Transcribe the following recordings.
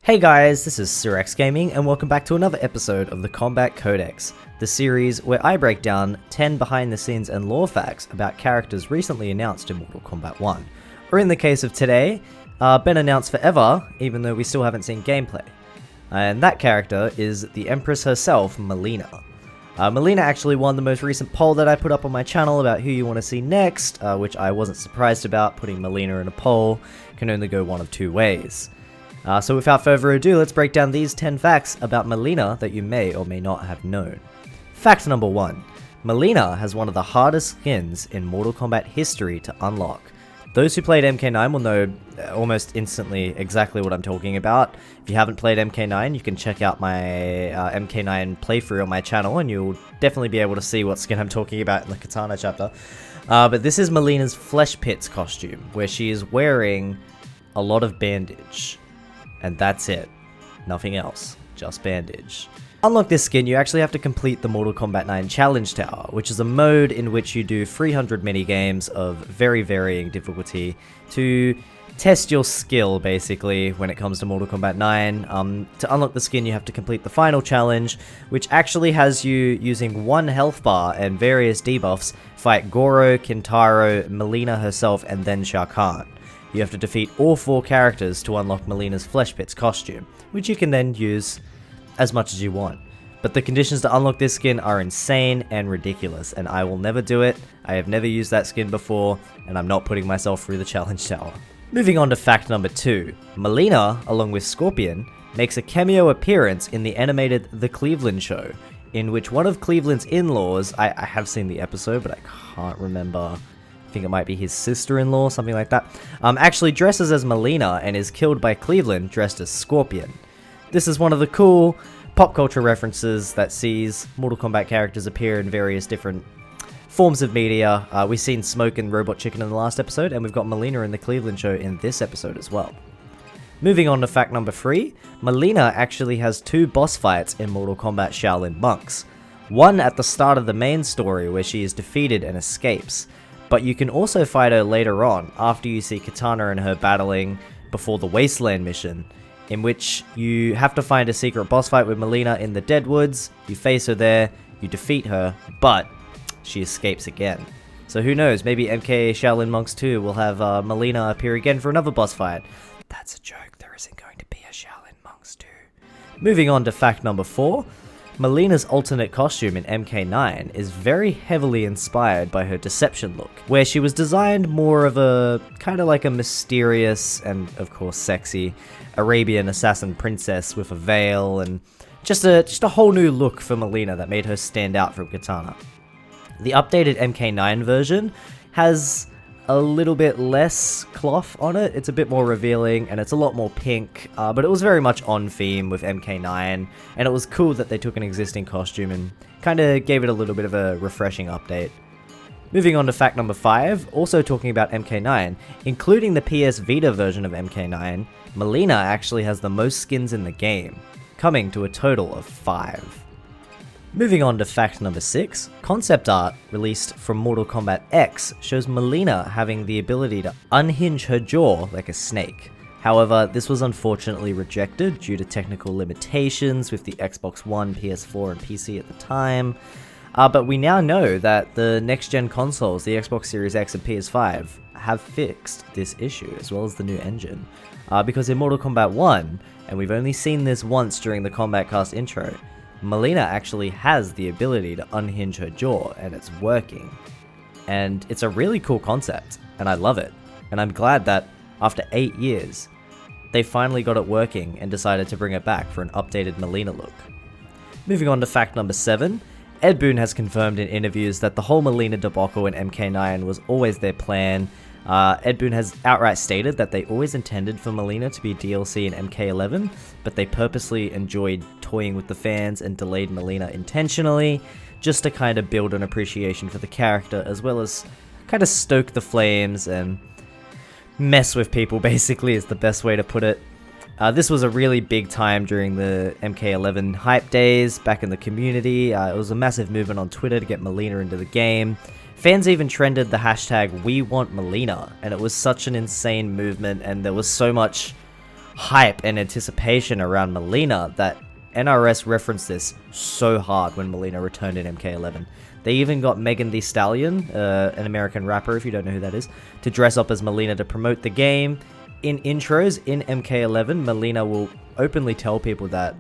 Hey guys, this is Surex Gaming and welcome back to another episode of the Kombat Codex, the series where I break down 10 behind the scenes and lore facts about characters recently announced in Mortal Kombat 1, or in the case of today, been announced forever even though we still haven't seen gameplay. And that character is the Empress herself, Mileena. Mileena actually won the most recent poll that I put up on my channel about who you want to see next, which I wasn't surprised about. Putting Mileena in a poll can only go one of two ways. So without further ado, let's break down these 10 facts about Mileena that you may or may not have known. Fact number 1. Mileena has one of the hardest skins in Mortal Kombat history to unlock. Those who played MK9 will know almost instantly exactly what I'm talking about. If you haven't played MK9, you can check out my MK9 playthrough on my channel and you'll definitely be able to see what skin I'm talking about in the Katana chapter. But this is Mileena's Flesh Pits costume, where she is wearing a lot of bandage. And that's it. Nothing else. Just bandage. To unlock this skin, you actually have to complete the Mortal Kombat 9 Challenge Tower, which is a mode in which you do 300 minigames of very varying difficulty to test your skill, basically, when it comes to Mortal Kombat 9. To unlock the skin, you have to complete the final challenge, which actually has you using one health bar and various debuffs fight Goro, Kintaro, Mileena herself, and then Shao Kahn. You have to defeat all 4 characters to unlock Mileena's Flesh Pits costume, which you can then use as much as you want. But the conditions to unlock this skin are insane and ridiculous, and I will never do it. I have never used that skin before, and I'm not putting myself through the challenge tower. Moving on to fact number 2. Mileena, along with Scorpion, makes a cameo appearance in the animated The Cleveland Show, in which one of Cleveland's in-laws, I have seen the episode, but I can't remember. I think it might be his sister-in-law, something like that, actually dresses as Mileena and is killed by Cleveland dressed as Scorpion. This is one of the cool pop culture references that sees Mortal Kombat characters appear in various different forms of media. We've seen Smoke and Robot Chicken in the last episode, and we've got Mileena in the Cleveland Show in this episode as well. Moving on to fact number 3, Mileena actually has 2 boss fights in Mortal Kombat Shaolin Monks. One at the start of the main story where she is defeated and escapes. But you can also fight her later on, after you see Katana and her battling before the Wasteland mission, in which you have to find a secret boss fight with Mileena in the Deadwoods, you face her there, you defeat her, but she escapes again. So who knows, maybe MK Shaolin Monks 2 will have Mileena appear again for another boss fight. That's a joke, there isn't going to be a Shaolin Monks 2. Moving on to fact number 4. Mileena's alternate costume in MK9 is very heavily inspired by her Deception look, where she was designed more of a kind of like a mysterious and of course sexy Arabian assassin princess with a veil and just a whole new look for Mileena that made her stand out from Katana. The updated MK9 version has a little bit less cloth on it, it's a bit more revealing and it's a lot more pink, but it was very much on theme with MK9 and it was cool that they took an existing costume and kind of gave it a little bit of a refreshing update. Moving on to fact number 5, also talking about MK9, including the PS Vita version of MK9, Mileena actually has the most skins in the game, coming to a total of 5. Moving on to fact number 6, concept art released from Mortal Kombat X shows Mileena having the ability to unhinge her jaw like a snake. However, this was unfortunately rejected due to technical limitations with the Xbox One, PS4 and PC at the time. But we now know that the next-gen consoles, the Xbox Series X and PS5, have fixed this issue, as well as the new engine. Because in Mortal Kombat 1, and we've only seen this once during the Combat Cast intro, Mileena actually has the ability to unhinge her jaw, and it's working. And it's a really cool concept, and I love it. And I'm glad that, after 8 years, they finally got it working and decided to bring it back for an updated Mileena look. Moving on to fact number 7, Ed Boon has confirmed in interviews that the whole Mileena debacle in MK9 was always their plan. Ed Boon has outright stated that they always intended for Mileena to be DLC in MK11, but they purposely enjoyed toying with the fans and delayed Mileena intentionally, just to kind of build an appreciation for the character, as well as kind of stoke the flames and mess with people, basically, is the best way to put it. This was a really big time during the MK11 hype days back in the community. It was a massive movement on Twitter to get Mileena into the game. Fans even trended the hashtag #WeWantMileena, and it was such an insane movement, and there was so much hype and anticipation around Mileena that NRS referenced this so hard when Mileena returned in MK11. They even got Megan Thee Stallion, an American rapper if you don't know who that is, to dress up as Mileena to promote the game. In intros in MK11, Mileena will openly tell people that,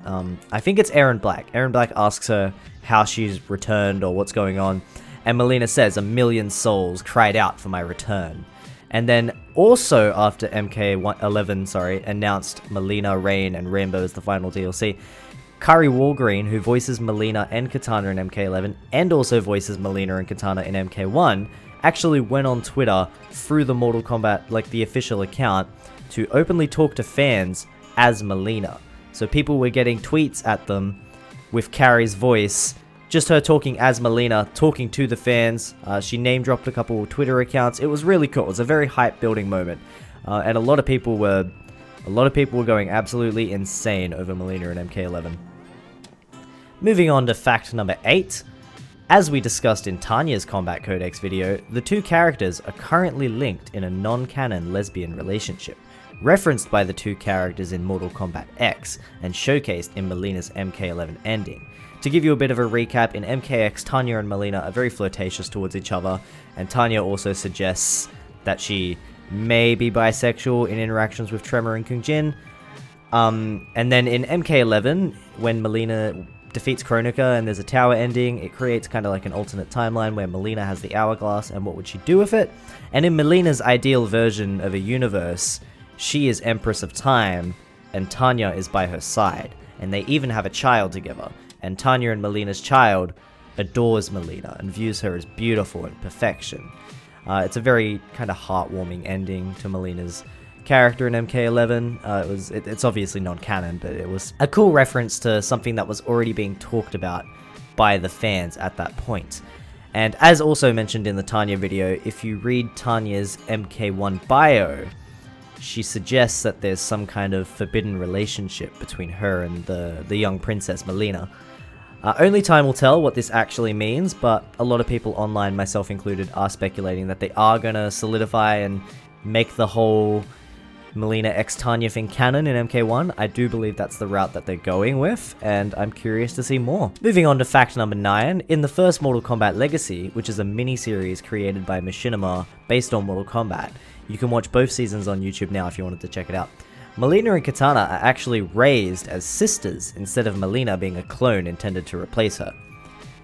I think it's Aaron Black. Aaron Black asks her how she's returned or what's going on, and Mileena says, "A million souls cried out for my return." And then also after MK11, announced Mileena, Rain, and Rainbow as the final DLC, Kari Walgreen, who voices Mileena and Kitana in MK11, and also voices Mileena and Kitana in MK1, actually went on Twitter through the Mortal Kombat, like the official account, to openly talk to fans as Mileena. So people were getting tweets at them with Kari's voice, just her talking as Mileena, talking to the fans. She name dropped a couple of Twitter accounts. It was really cool. It was a very hype building moment, and a lot of people were going absolutely insane over Mileena in MK11. Moving on to fact number 8. As we discussed in Tanya's Kombat Kodex video, the two characters are currently linked in a non-canon lesbian relationship, referenced by the two characters in Mortal Kombat X and showcased in Mileena's MK11 ending. To give you a bit of a recap, in MKX, Tanya and Mileena are very flirtatious towards each other, and Tanya also suggests that she may be bisexual in interactions with Tremor and Kung Jin. And then in MK11, when Mileena defeats Kronika and there's a tower ending, it creates kind of like an alternate timeline where Mileena has the hourglass and what would she do with it. And in Mileena's ideal version of a universe, she is Empress of Time and Tanya is by her side, and they even have a child together, and Tanya and Mileena's child adores Mileena and views her as beautiful and perfection. It's a very kind of heartwarming ending to Mileena's character in MK11. It's obviously non-canon, but it was a cool reference to something that was already being talked about by the fans at that point. And as also mentioned in the Tanya video, if you read Tanya's MK1 bio, she suggests that there's some kind of forbidden relationship between her and the young princess Mileena. Only time will tell what this actually means, but a lot of people online, myself included, are speculating that they are going to solidify and make the whole Mileena x Tanya thing canon in MK1. I do believe that's the route that they're going with, and I'm curious to see more. Moving on to fact number 9, in the first Mortal Kombat Legacy, which is a mini-series created by Machinima based on Mortal Kombat, you can watch both seasons on YouTube now if you wanted to check it out. Mileena and Kitana are actually raised as sisters instead of Mileena being a clone intended to replace her.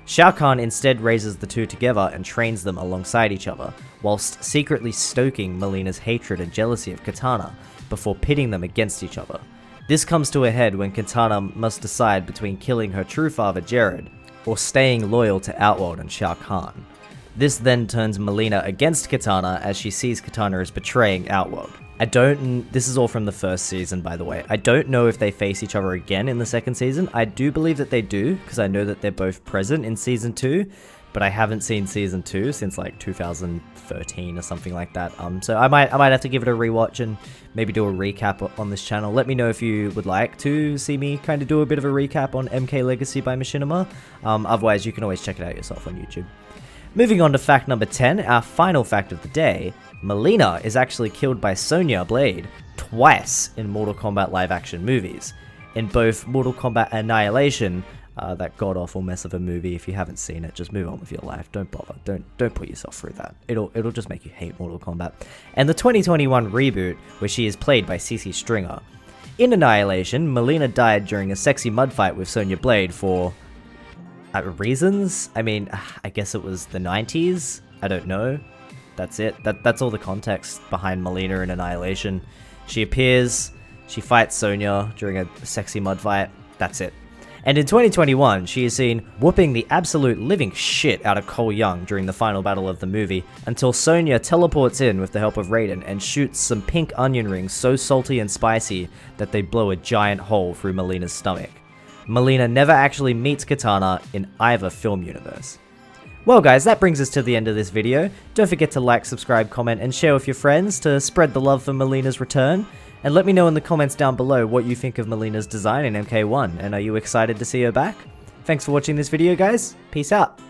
Shao Kahn instead raises the two together and trains them alongside each other, whilst secretly stoking Mileena's hatred and jealousy of Kitana before pitting them against each other. This comes to a head when Kitana must decide between killing her true father Jared or staying loyal to Outworld and Shao Kahn. This then turns Mileena against Kitana as she sees Kitana as betraying Outworld. This is all from the first season, by the way. I don't know if they face each other again in the second season. I do believe that they do, because I know that they're both present in season 2, but I haven't seen season 2 since like 2013 or something like that. So I might have to give it a rewatch and maybe do a recap on this channel. Let me know if you would like to see me kind of do a bit of a recap on MK Legacy by Machinima. Otherwise, you can always check it out yourself on YouTube. Moving on to fact number 10, our final fact of the day. Mileena is actually killed by Sonya Blade twice in Mortal Kombat live-action movies. In both Mortal Kombat Annihilation, that god-awful mess of a movie. If you haven't seen it, just move on with your life. Don't bother. Don't put yourself through that. It'll just make you hate Mortal Kombat. And the 2021 reboot, where she is played by CC Stringer. In Annihilation, Mileena died during a sexy mud fight with Sonya Blade for reasons. I mean, I guess it was the 90s. I don't know. That's it. That's all the context behind Mileena in Annihilation. She appears, she fights Sonya during a sexy mud fight. That's it. And in 2021, she is seen whooping the absolute living shit out of Cole Young during the final battle of the movie, until Sonya teleports in with the help of Raiden and shoots some pink onion rings so salty and spicy that they blow a giant hole through Mileena's stomach. Mileena never actually meets Kitana in either film universe. Well guys, that brings us to the end of this video. Don't forget to like, subscribe, comment, and share with your friends to spread the love for Mileena's return. And let me know in the comments down below what you think of Mileena's design in MK1, and are you excited to see her back? Thanks for watching this video guys, peace out!